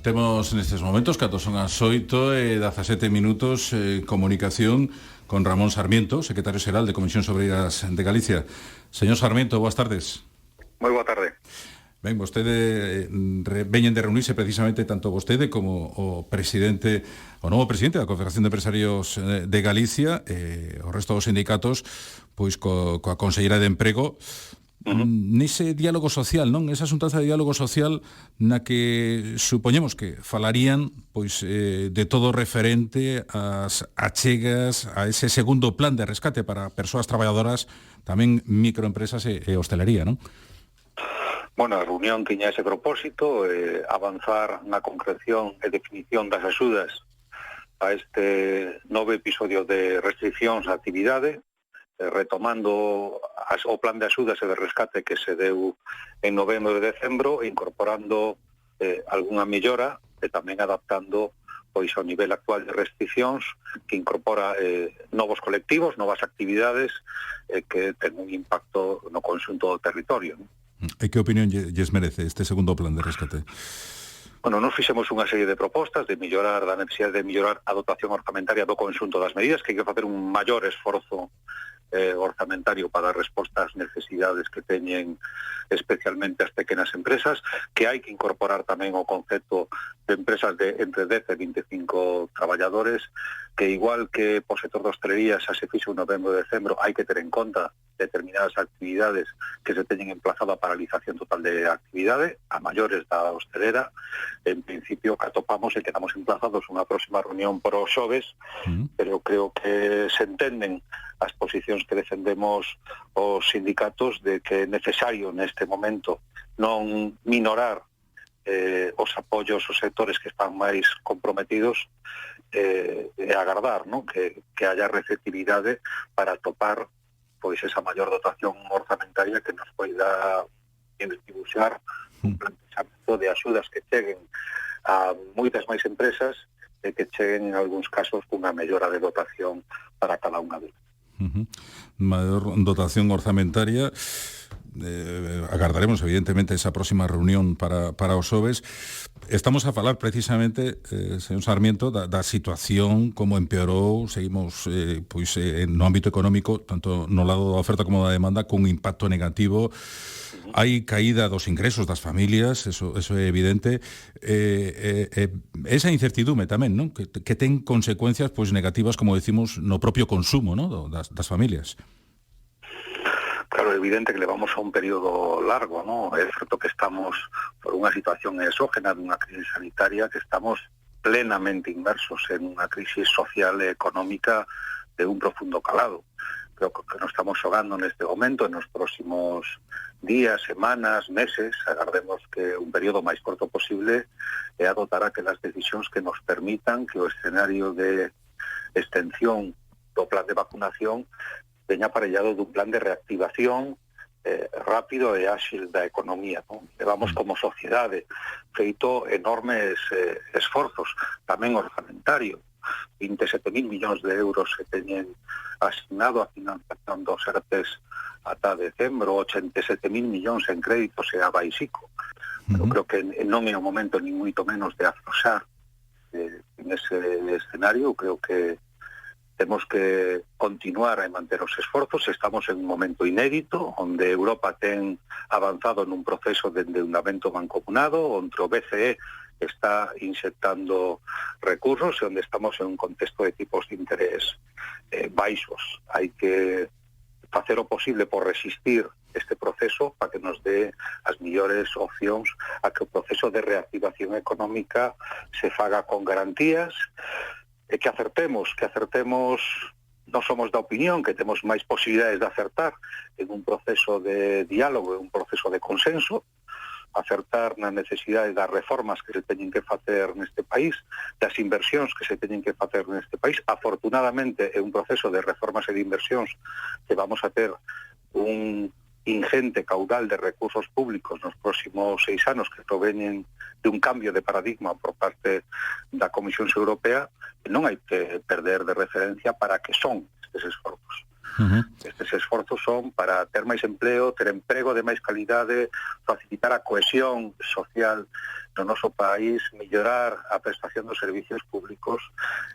Temos nestes momentos, cando son as 8:17 minutos, comunicación con Ramón Sarmiento, secretario xeral de Comisións Obreiras de Galicia. Señor Sarmiento, boas tardes. Moi boa tarde. Ben, vostede veñen de reunirse precisamente tanto vostede como o novo presidente da Confederación de Empresarios de Galicia, o resto dos sindicatos, pois coa conselleira de Emprego, nese diálogo social, non? Esa xuntanza de diálogo social na que supoñemos que falarían pois de todo referente ás achegas a ese segundo plan de rescate para persoas traballadoras, tamén microempresas e hostelería, non? Bueno, a reunión tiña ese propósito, avanzar na concreción e definición das axudas a este novo episodio de restriccións á actividade, retomando o plan de axudas e de rescate que se deu en novembro e decembro, incorporando algunha mellora e tamén adaptando pois ao nivel actual de restriccións que incorpora novos colectivos, novas actividades que ten un impacto no conxunto do territorio, non? E que opinión lles merece este segundo plan de rescate? Bueno, nos fixemos unha serie de propostas da necesidade de mellorar a dotación orzamentaria do conxunto das medidas, que hai que facer un maior esforzo orzamentario para dar resposta ás necesidades que teñen especialmente as pequenas empresas, que hai que incorporar tamén o concepto de empresas de entre 10 e 25 traballadores, que igual que por sector de hostelería xa se fixo en novembro e decembro, hai que ter en conta determinadas actividades que se teñen emplazado a paralización total de actividade, a maiores da hostelera. En principio, que atopamos e quedamos emplazados unha próxima reunión por os xoves, pero creo que se entenden as posicións que defendemos os sindicatos de que é necesario neste momento non minorar os apoios aos sectores que están máis comprometidos e agardar, ¿no?, que haya receptividade para topar pois esa maior dotación orzamentaria que nos poida distribuir un planteamento de axudas que cheguen a moitas máis empresas e que cheguen en algúns casos cunha mellora de dotación para cada unha delas. Maior dotación orzamentaria. Agardaremos evidentemente esa próxima reunión para os xoves. Estamos a falar precisamente, señor Sarmiento, da situación como empeorou. Seguimos no ámbito económico, tanto no lado da oferta como da demanda, con un impacto negativo. Hai caída dos ingresos das familias, eso é evidente. Esa incertidume tamén, non? Que ten consecuencias pois negativas, como decimos, no propio consumo, non, das familias. Claro, é evidente que levamos a un período largo, ¿no? É certo que estamos por unha situación exógena dunha crise sanitaria, que estamos plenamente inmersos en unha crisis social e económica de un profundo calado. Creo que nos estamos xogando neste momento, en os próximos días, semanas, meses, agardemos que un período máis corto posible e adoptar aquelas decisións que nos permitan que o escenario de extensión do plan de vacunación veña aparellado dun plan de reactivación rápido e áxil da economía, ¿no? Levamos como sociedade feito enormes esforzos, tamén orzamentario, 27.000 millóns de euros se teñen asignado a financiación dos ERTEs ata decembro, 87.000 millóns en créditos e a baisico. Pero creo que non é o momento ni moito menos de afloxar en ese escenario. Creo que temos que continuar a manter os esforzos. Estamos en un momento inédito, onde Europa ten avanzado nun proceso de endeudamento mancomunado, onde o BCE está inxectando recursos e onde estamos en un contexto de tipos de interés baixos. Hai que facer o posible por resistir este proceso para que nos dé as millores opcións a que o proceso de reactivación económica se faga con garantías e que acertemos, non somos da opinión que temos máis posibilidades de acertar en un proceso de diálogo, en un proceso de consenso, acertar na necesidade das reformas que se teñen que facer neste país, das inversións que se teñen que facer neste país. Afortunadamente, é un proceso de reformas e de inversións que vamos a ter un ingente caudal de recursos públicos nos próximos 6 anos que provenen de un cambio de paradigma por parte da Comisión Europea. Non hai que perder de referencia para que son estes esforzos. Estes esforzos son para ter máis empleo, ter emprego de máis calidade, facilitar a cohesión social no noso país, mellorar a prestación dos servicios públicos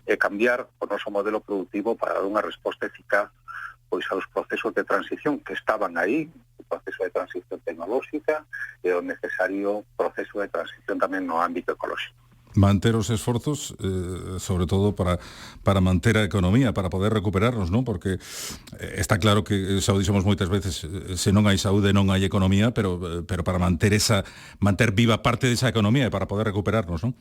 e cambiar o noso modelo productivo para dar unha resposta eficaz pois aos procesos de transición que estaban aí, o proceso de transición tecnolóxica e o necesario proceso de transición tamén no ámbito ecolóxico. Manter os esforzos, sobre todo para manter a economía, para poder recuperarnos, non? Porque está claro que xa o dixemos moitas veces, se non hai saúde non hai economía, pero para manter viva parte desa economía e para poder recuperarnos, non?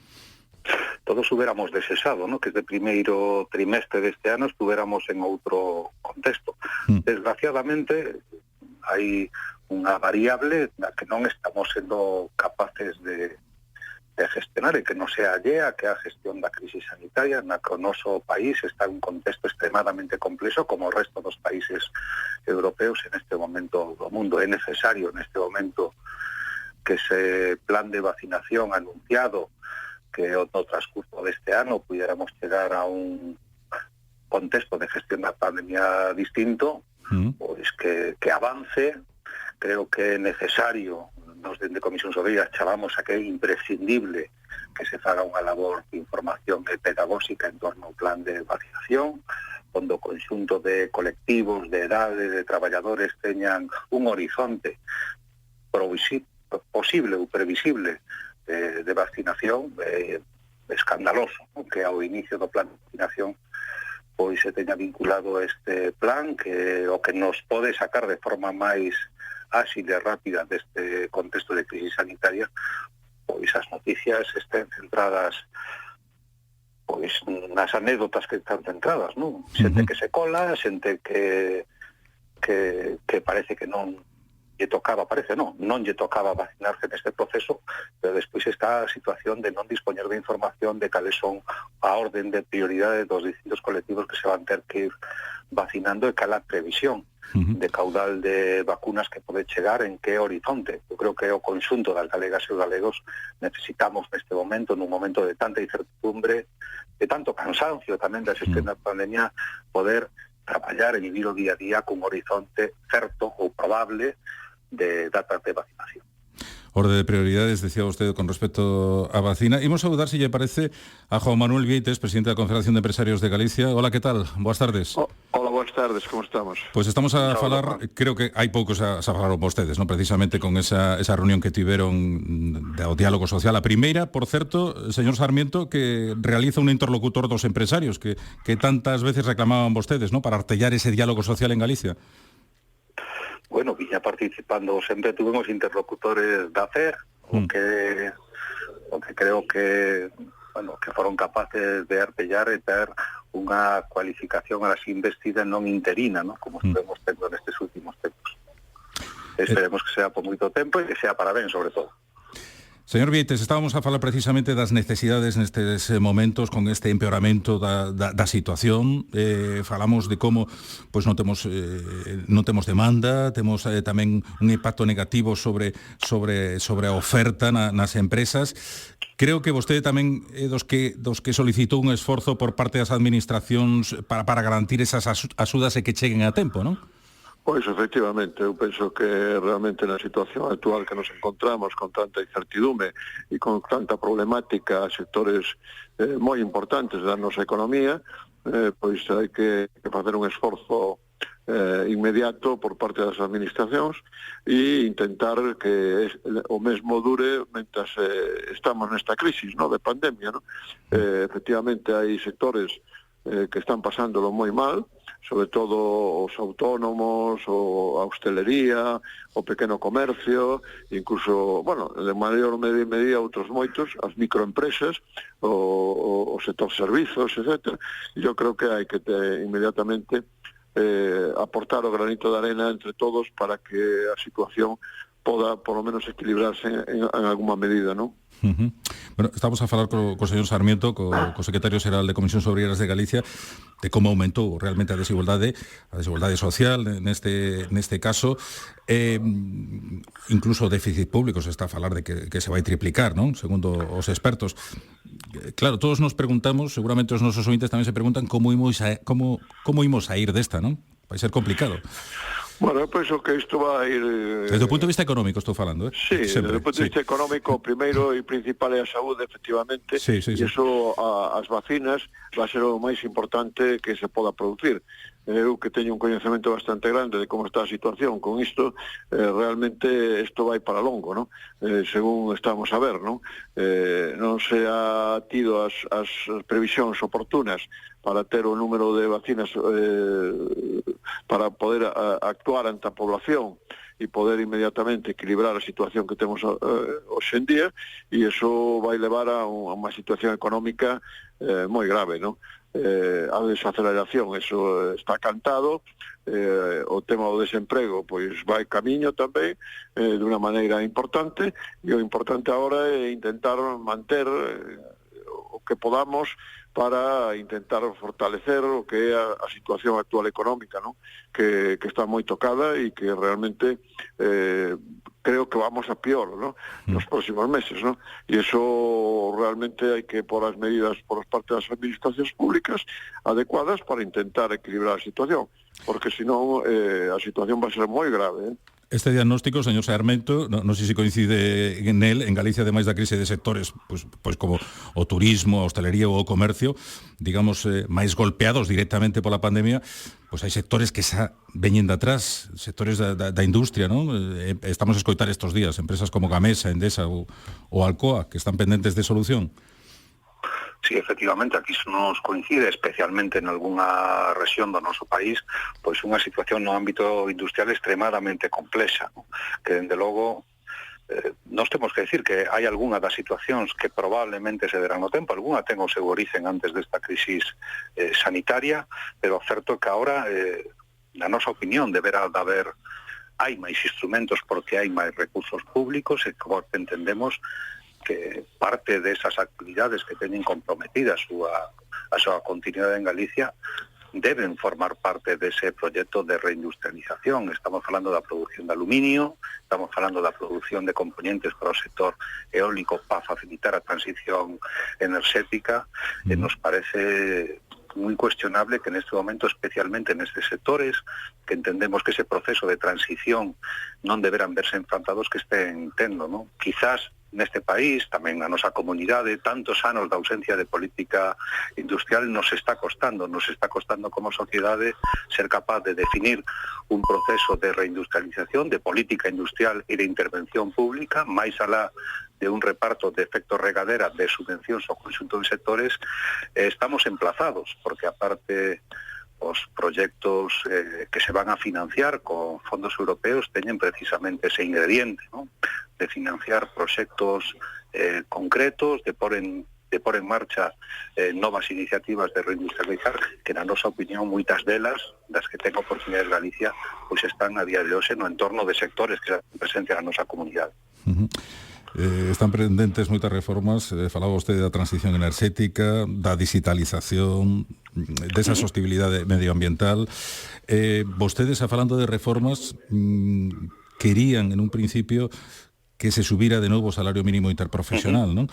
Todos hubiéramos desexado, ¿no?, que este primeiro trimestre deste ano estuviéramos en outro contexto. Desgraciadamente, hai unha variable na que non estamos sendo capaces de gestionar e que non sea allea, que é a gestión da crisis sanitaria, na que o noso país está en un contexto extremadamente complexo, como o resto dos países europeos en este momento do mundo. É necesario neste momento que ese plan de vacinación anunciado, que no transcurso deste ano pudiéramos chegar a un contexto de gestión da pandemia distinto, pois que avance. Creo que é necesario, nos dende Comisión Obreiras chamamos a que é imprescindible que se faga unha labor de información e pedagóxica en torno ao plan de vacinación, onde o conxunto de colectivos, de edade, de traballadores teñan un horizonte posible ou previsible de vacinación escandaloso, ¿no?, que ao inicio do plan de vacinación pois se teña vinculado este plan, que o que nos pode sacar de forma máis áxil e rápida deste contexto de crisis sanitaria, pois as noticias estén centradas pois nas anécdotas que están centradas, non? Xente que se cola, xente que parece que non lle tocaba vacinarse neste proceso, pero despois está a situación de non dispoñer de información de cales son a orden de prioridade dos distintos colectivos que se van ter que ir vacinando e cala previsión de caudal de vacunas que pode chegar en que horizonte. Eu creo que o conxunto das galegas e os galegos necesitamos neste momento, nun momento de tanta incertidumbre, de tanto cansancio tamén da xestión da pandemia, poder traballar e vivir o día a día cun horizonte certo ou probable de datas de vacinación. Orde de prioridades, decía usted, con respecto a vacina. Imos saudar, si lle parece, a João Manuel Vieites, presidente da Confederación de Empresarios de Galicia. Hola, que tal? Boas tardes. Hola, boas tardes, como estamos? Pois estamos a falar, creo que hai poucos a falaron vostedes, non? Precisamente con esa reunión que tiveron do diálogo social. A primeira, por certo, señor Sarmiento, que realiza un interlocutor dos empresarios que tantas veces reclamaban vostedes, ¿no?, para artellar ese diálogo social en Galicia. Bueno, viña participando, sempre tuvemos interlocutores da FER, o que creo que, bueno, que foron capaces de artellar e ter unha cualificación así investida non interina, ¿no?, como estamos tendo nestes últimos tempos. Esperemos que sea por moito tempo e que sea para ben, sobre todo. Señor Vieites, estábamos a falar precisamente das necesidades nestes momentos con este empeoramento da situación. Falamos de como pois non temos demanda, temos tamén un impacto negativo sobre a oferta nas empresas. Creo que vostede tamén é dos que solicitou un esforzo por parte das administracións para garantir esas axudas e que cheguen a tempo, non? Pois, efectivamente, eu penso que realmente na situación actual que nos encontramos con tanta incertidumbre e con tanta problemática a sectores moi importantes da nosa economía, pois hai que facer un esforzo inmediato por parte das administracións e intentar que o mesmo dure mentras estamos nesta crisis, ¿no?, de pandemia, ¿no? Efectivamente, hai sectores que están pasándolo moi mal, sobre todo os autónomos, a hostelería, o pequeno comercio, incluso, bueno, de maior medida outros moitos, as microempresas, o sector servizos, etc. Eu creo que hai que inmediatamente aportar o granito de arena entre todos para que a situación poda, por lo menos, equilibrarse en alguma medida, non? Bueno, estamos a falar co señor Sarmiento, co secretario xeral de Comisións Obreiras de Galicia, de como aumentou realmente a desigualdade social neste caso, incluso o déficit público se está a falar de que se vai triplicar, non? Segundo os expertos. Claro, todos nos preguntamos, seguramente os nosos ointes tamén se preguntan como imos a ir desta, non? vai ser complicado. Bueno, eu penso que isto vai ir... Desde o punto de vista económico estou falando, eh? Sí, desde o punto de vista económico, o primeiro e principal é a saúde, efectivamente, sí. E iso, as vacinas, vai ser o máis importante que se poda producir. Eu que teño un coñecemento bastante grande de como está a situación con isto, realmente isto vai para longo, non? Según estamos a ver, non? Non se ha tido as previsións oportunas para ter o número de vacinas para poder actuar ante a población e poder inmediatamente equilibrar a situación que temos hoxe en día, e iso vai levar a unha situación económica moi grave, non? A desaceleración, eso está cantado, o tema do desemprego pois vai camiño tamén de unha maneira importante, e o importante agora é intentar manter o que podamos para intentar fortalecer o que é a situación actual económica, non? Que está moi tocada e que realmente creo que vamos a peor, ¿no? Nos próximos meses, ¿no? E iso realmente hai que por as medidas por parte das administracións públicas adecuadas para intentar equilibrar a situación, porque senón a situación vai ser moi grave, Este diagnóstico, señor Sarmento, non sei se coincide en Galicia, ademais da crise de sectores pois como o turismo, a hostelería ou o comercio, digamos, máis golpeados directamente pola pandemia, pois hai sectores que xa veñen de atrás, sectores da industria, non? Estamos a escoitar estes días, empresas como Gamesa, Endesa ou Alcoa, que están pendentes de solución. Sí, efectivamente, aquí nos coincide, especialmente en algunha rexión do noso país, pois unha situación no ámbito industrial extremadamente complexa, ¿no? Que, dende logo, nós temos que decir que hai algunha das situacións que probablemente se derán no tempo, algunha ten o seu origen antes desta crisis sanitaria, pero o certo é que agora, na nosa opinión, deberá de haber hai máis instrumentos porque hai máis recursos públicos e como entendemos que parte desas actividades que teñen comprometida a súa continuidade en Galicia deben formar parte dese proxecto de reindustrialización. Estamos falando da produción de aluminio, estamos falando da produción de componentes para o sector eólico para facilitar a transición enerxética, e nos parece moi cuestionable que neste momento, especialmente nestes sectores, que entendemos que ese proceso de transición non deberán verse enfrontados que estén tendo, non? Quizás neste país, tamén na nosa comunidade, tantos anos de ausencia de política industrial nos está costando como sociedade ser capaz de definir un proceso de reindustrialización, de política industrial e de intervención pública, máis alá de un reparto de efectos regadera de subvencións ao conxunto de sectores. Estamos emplazados, porque aparte os proxectos que se van a financiar con fondos europeos teñen precisamente ese ingrediente, ¿no? De financiar proxectos concretos, de por en marcha novas iniciativas de reindustrializar, que na nosa opinión moitas delas, das que ten oportunidades Galicia, pois están a día de hoxe no entorno de sectores que se presencian na nosa comunidade. Están pendentes moitas reformas, falaba vostede da transición enerxética, da digitalización, desa sostibilidade medioambiental. Vostedes, falando de reformas, querían en un principio que se subira de novo o salario mínimo interprofesional, non?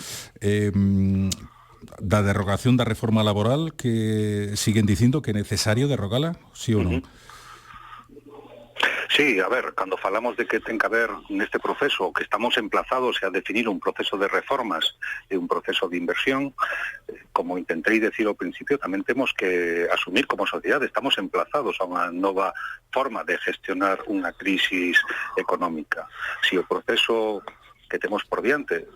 Da derrogación da reforma laboral, que siguen dicindo que é necesario derrogala, sí ou non? Sí, a ver, cando falamos de que ten que haber neste proceso, que estamos emplazados a definir un proceso de reformas e un proceso de inversión, como intentei decir ao principio, tamén temos que asumir como sociedade, estamos emplazados a unha nova forma de gestionar unha crisis económica. Si o proceso que temos por diante,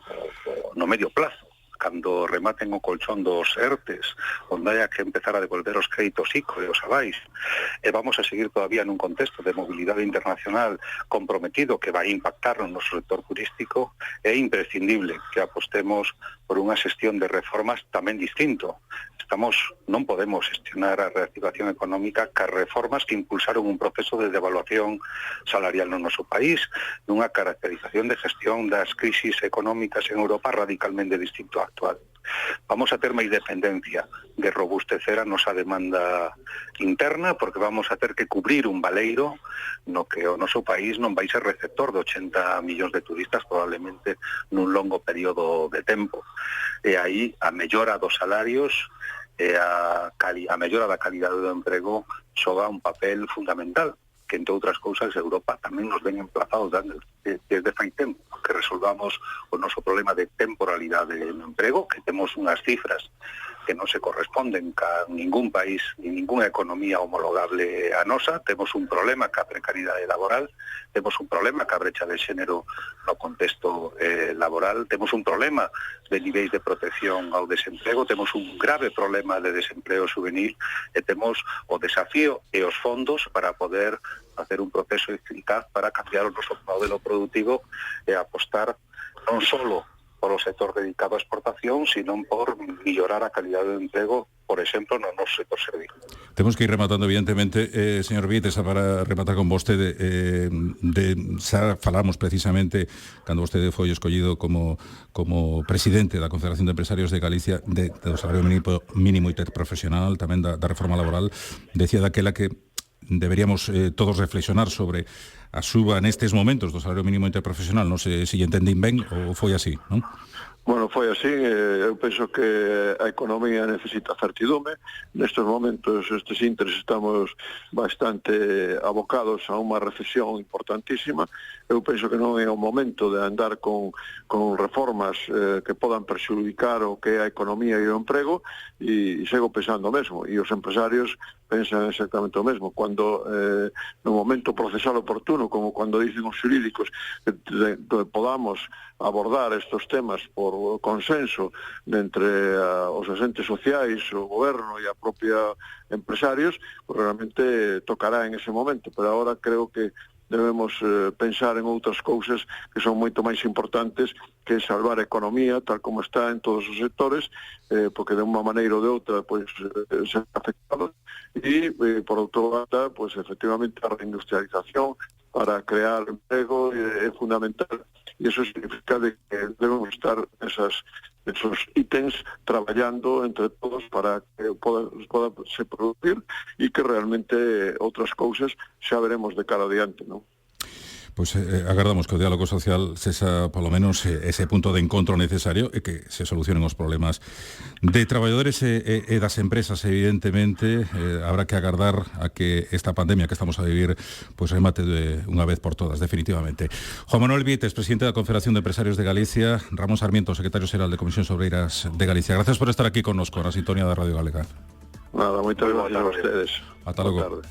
no medio plazo, cando rematen o colchón dos ERTES, onde haya que empezar a devolver os créditos ICO e os avais, e vamos a seguir todavía nun contexto de mobilidade internacional comprometido que vai impactar no noso sector turístico, é imprescindible que apostemos por unha xestión de reformas tamén distinto. Non podemos gestionar a reactivación económica cas reformas que impulsaron un proceso de devaluación salarial no noso país, nunha caracterización de gestión das crisis económicas en Europa radicalmente distinto á actual. Vamos a ter máis dependencia de robustecer a nosa demanda interna, porque vamos a ter que cubrir un baleiro no que o noso país non vai ser receptor de 80 millóns de turistas probablemente nun longo período de tempo. E aí a mellora dos salarios a mellora da calidade do emprego xoga un papel fundamental, que entre outras cousas Europa tamén nos ven emplazados desde fai tempo que resolvamos o noso problema de temporalidade no emprego, que temos unhas cifras que non se corresponden ca ningún país ni ninguna economía homologable a nosa. Temos un problema ca precariedade laboral, temos un problema ca brecha de xénero no contexto laboral, temos un problema de niveis de protección ao desemprego, temos un grave problema de desempleo juvenil e temos o desafío e os fondos para poder facer un proceso eficaz para cambiar o noso modelo productivo e apostar non solo por o sector dedicado á exportación, sino por mellorar a calidade do emprego, por exemplo, no noso sector servicio. Temos que ir rematando, evidentemente, señor Vieites, para rematar con vostede, xa falamos precisamente, cando vostede foi escollido como presidente da Confederación de Empresarios de Galicia, do salario mínimo interprofesional, tamén da reforma laboral, decía daquela que deberíamos todos reflexionar sobre a suba nestes momentos do salario mínimo interprofesional. Non sei se entendín ben ou foi así, non? Bueno, foi así. Eu penso que a economía necesita certidume. Nestes momentos, estes ínteres, estamos bastante abocados a unha recesión importantísima. Eu penso que non é o momento de andar con reformas que podan perxudicar o que é a economía e o emprego, e sigo pensando o mesmo. E os empresarios pensan exactamente o mesmo. Cuando no momento procesal oportuno, como cuando dicen os xurídicos, que podamos abordar estos temas por consenso entre os agentes sociais, o goberno e a propia empresarios, pues realmente tocará en ese momento. Pero agora creo que debemos pensar en outras cousas que son moito máis importantes, que é salvar a economía tal como está en todos os sectores, porque de unha maneira ou de outra pues, se han afectado, e por outro lado, pues, efectivamente a reindustrialización para crear emprego é fundamental, e eso significa de que debemos estar esos ítems traballando entre todos para que poda se producir e que realmente outras cousas xa veremos de cara adiante, non? Pois agardamos que o diálogo social sexa polo menos ese punto de encontro necesario e que se solucionen os problemas de traballadores e das empresas. Evidentemente habrá que agardar a que esta pandemia que estamos a vivir pois remate de unha vez por todas, definitivamente. Juan Manuel Vieites, presidente da Confederación de Empresarios de Galicia, Ramón Sarmiento, secretario xeral de Comisións Obreiras de Galicia. Gracias por estar aquí connosco na sintonía da Radio Galega. Nada, moitas gracias a ustedes. Ata logo.